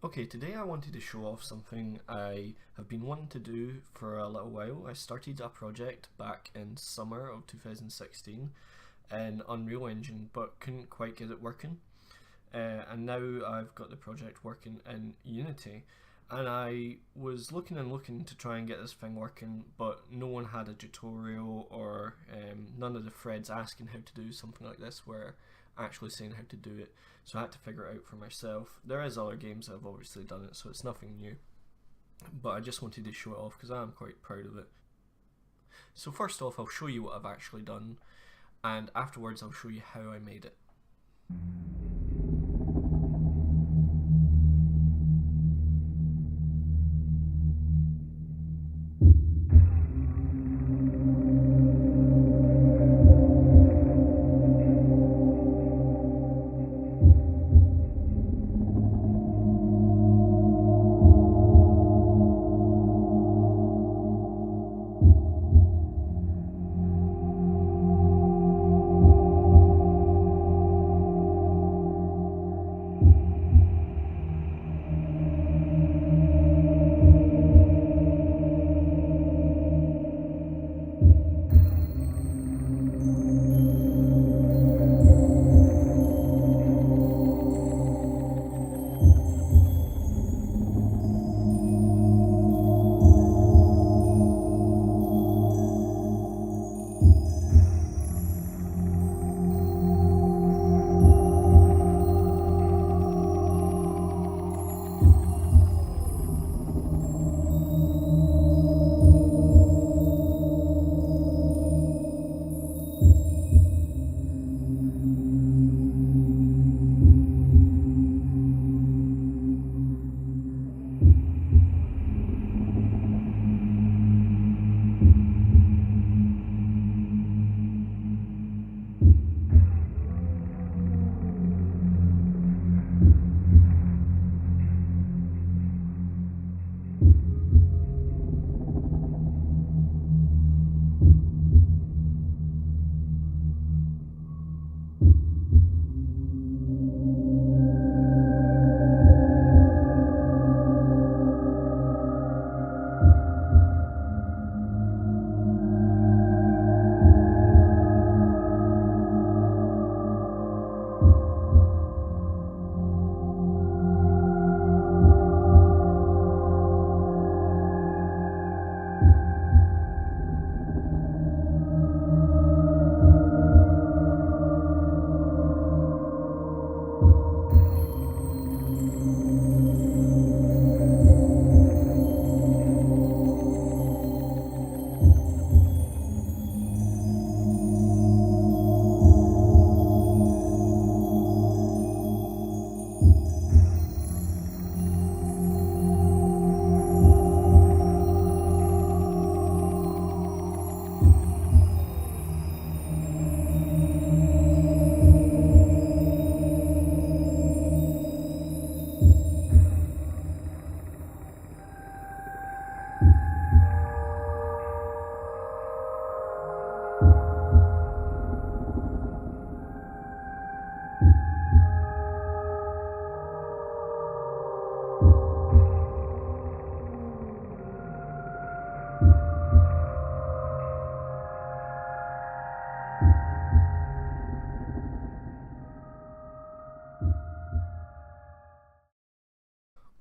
Okay, today I wanted to show off something I have been wanting to do for a little while. I started a project back in summer of 2016 in Unreal Engine but couldn't quite get it working. And now I've got the project working in Unity, and I was looking to try and get this thing working, but no one had a tutorial or none of the threads asking how to do something like this were actually saying how to do it, so I had to figure it out for myself. There is other games that have obviously done it, so it's nothing new, but I just wanted to show it off because I am quite proud of it. So first off, I'll show you what I've actually done, and afterwards I'll show you how I made it.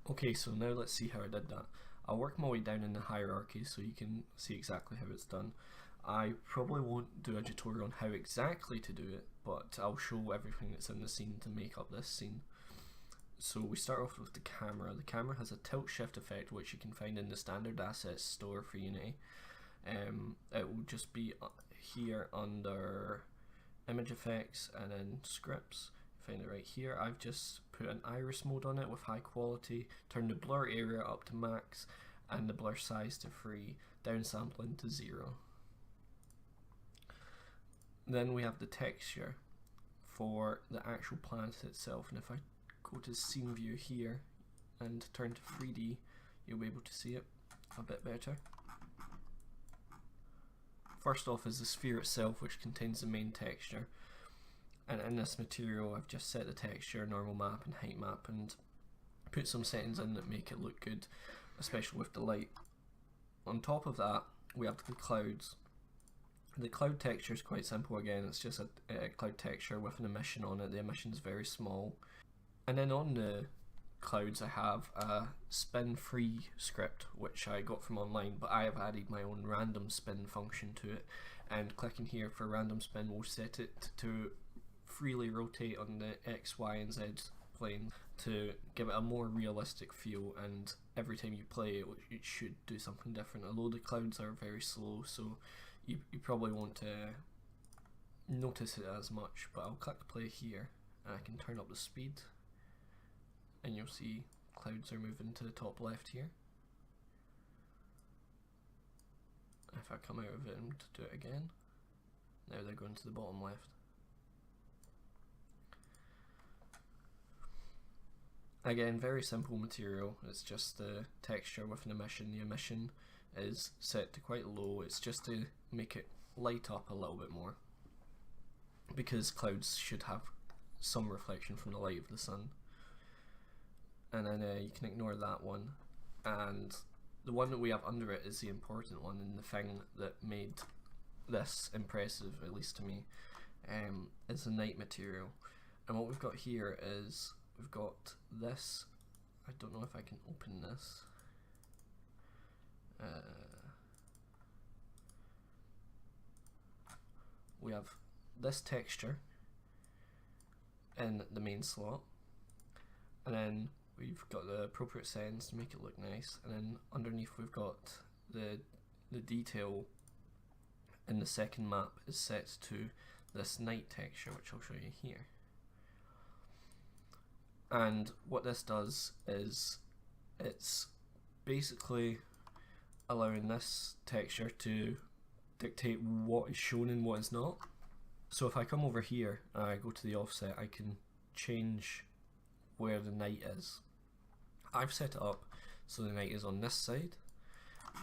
Okay, so now let's see how I did that. I'll work my way down in the hierarchy so you can see exactly how it's done. I probably won't do a tutorial on how exactly to do it, but I'll show everything that's in the scene to make up this scene. So we start off with the camera. The camera has a tilt shift effect, which you can find in the standard assets store for Unity. It will just be here under image effects and then scripts. Find it right here. I've just put an iris mode on it with high quality, turned the blur area up to max and the blur size to 3, downsampling to 0. Then we have the texture for the actual planet itself, and if I go to scene view here and turn to 3D, you'll be able to see it a bit better. First off is the sphere itself, which contains the main texture, and in this material I've just set the texture, normal map and height map, and put some settings in that make it look good, especially with the light. On top of that, we have the clouds. The cloud texture is quite simple again, it's just a cloud texture with an emission on it. The emission is very small. And then on the clouds I have a spin free script which I got from online, but I have added my own random spin function to it, and clicking here for random spin will set it to freely rotate on the X, Y and Z plane to give it a more realistic feel, and every time you play it, it should do something different. Although the clouds are very slow, so you probably won't notice it as much, but I'll click play here and I can turn up the speed and you'll see clouds are moving to the top left here. If I come out of it and do it again, now they're going to the bottom left. Again, very simple material, it's just the texture with an emission. The emission is set to quite low, it's just to make it light up a little bit more, because clouds should have some reflection from the light of the sun. And then you can ignore that one, and the one that we have under it is the important one, and the thing that made this impressive, at least to me, is the night material. And what we've got here is we've got this, I don't know if I can open this, we have this texture in the main slot, and then we've got the appropriate settings to make it look nice, and then underneath we've got the detail in the second map is set to this night texture, which I'll show you here. And what this does is it's basically allowing this texture to dictate what is shown and what is not. So if I come over here and I go to the offset, I can change where the night is. I've set it up so the night is on this side,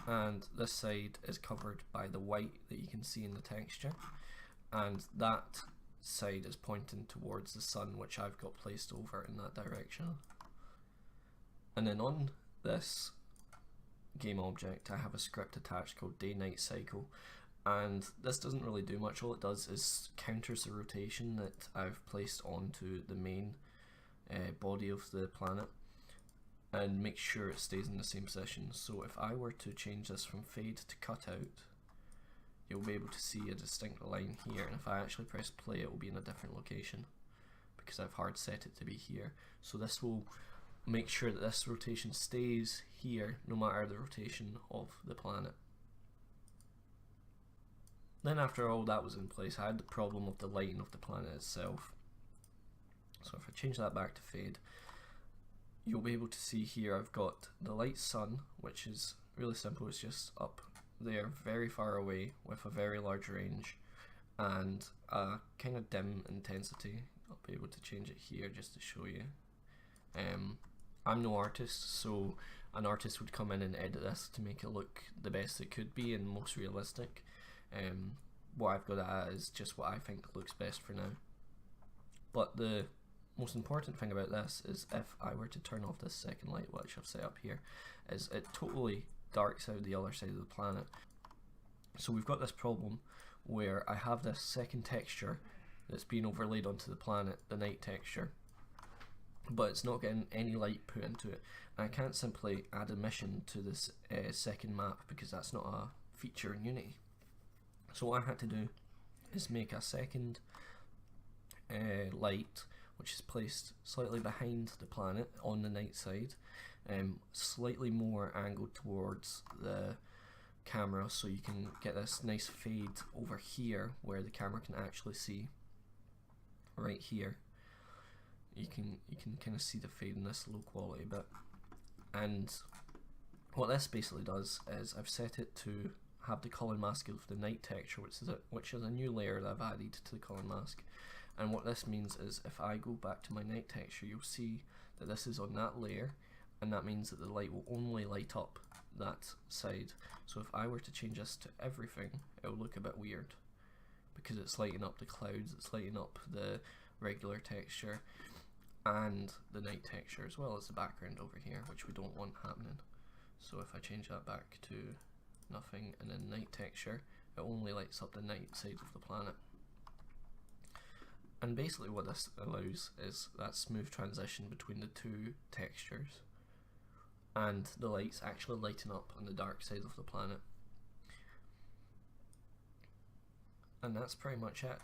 and this side is covered by the white that you can see in the texture, and that side is pointing towards the sun, which I've got placed over in that direction. And then on this game object I have a script attached called day-night cycle, and this doesn't really do much. All it does is counters the rotation that I've placed onto the main body of the planet and make sure it stays in the same position. So if I were to change this from fade to cutout, you'll be able to see a distinct line here, and if I actually press play it will be in a different location because I've hard set it to be here. So this will make sure that this rotation stays here no matter the rotation of the planet. Then after all that was in place, I had the problem of the lighting of the planet itself. So if I change that back to fade, you'll be able to see here I've got the light sun, which is really simple, it's just up there very far away with a very large range and a kind of dim intensity. I'll be able to change it here just to show you. I'm no artist, so an artist would come in and edit this to make it look the best it could be and most realistic. What I've got at is just what I think looks best for now. But the most important thing about this is if I were to turn off this second light, which I've set up here, is it totally darks out the other side of the planet. So we've got this problem where I have this second texture that's being overlaid onto the planet, the night texture, but it's not getting any light put into it. And I can't simply add emission to this second map because that's not a feature in Unity. So what I had to do is make a second light which is placed slightly behind the planet on the night side, slightly more angled towards the camera, so you can get this nice fade over here where the camera can actually see right here. You can kind of see the fade in this low quality bit. And what this basically does is I've set it to have the color mask of the night texture, which is a new layer that I've added to the color mask. And what this means is if I go back to my night texture, you'll see that this is on that layer, and that means that the light will only light up that side. So if I were to change this to everything, it will look a bit weird because it's lighting up the clouds, it's lighting up the regular texture, and the night texture as well as the background over here, which we don't want happening. So if I change that back to nothing and then night texture, it only lights up the night side of the planet. And basically what this allows is that smooth transition between the two textures and the lights actually lighting up on the dark side of the planet. And that's pretty much it.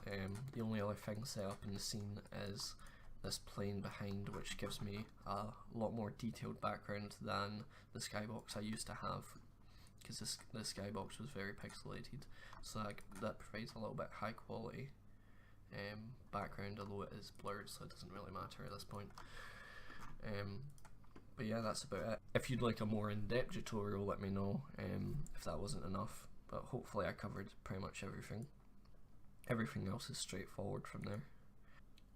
The only other thing set up in the scene is this plane behind, which gives me a lot more detailed background than the skybox I used to have, because the skybox was very pixelated, so that provides a little bit high quality background, although it is blurred, so it doesn't really matter at this point. But yeah, that's about it. If you'd like a more in-depth tutorial, let me know if that wasn't enough, but hopefully I covered pretty much everything. Everything else is straightforward from there.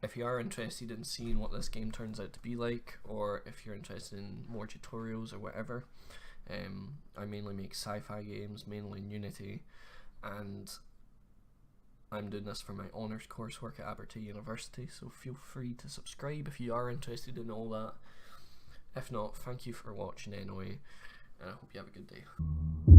If you are interested in seeing what this game turns out to be like, or if you're interested in more tutorials or whatever, I mainly make sci-fi games, mainly in Unity, and I'm doing this for my honours coursework at Abertay University, so feel free to subscribe if you are interested in all that. If not, thank you for watching anyway, and I hope you have a good day.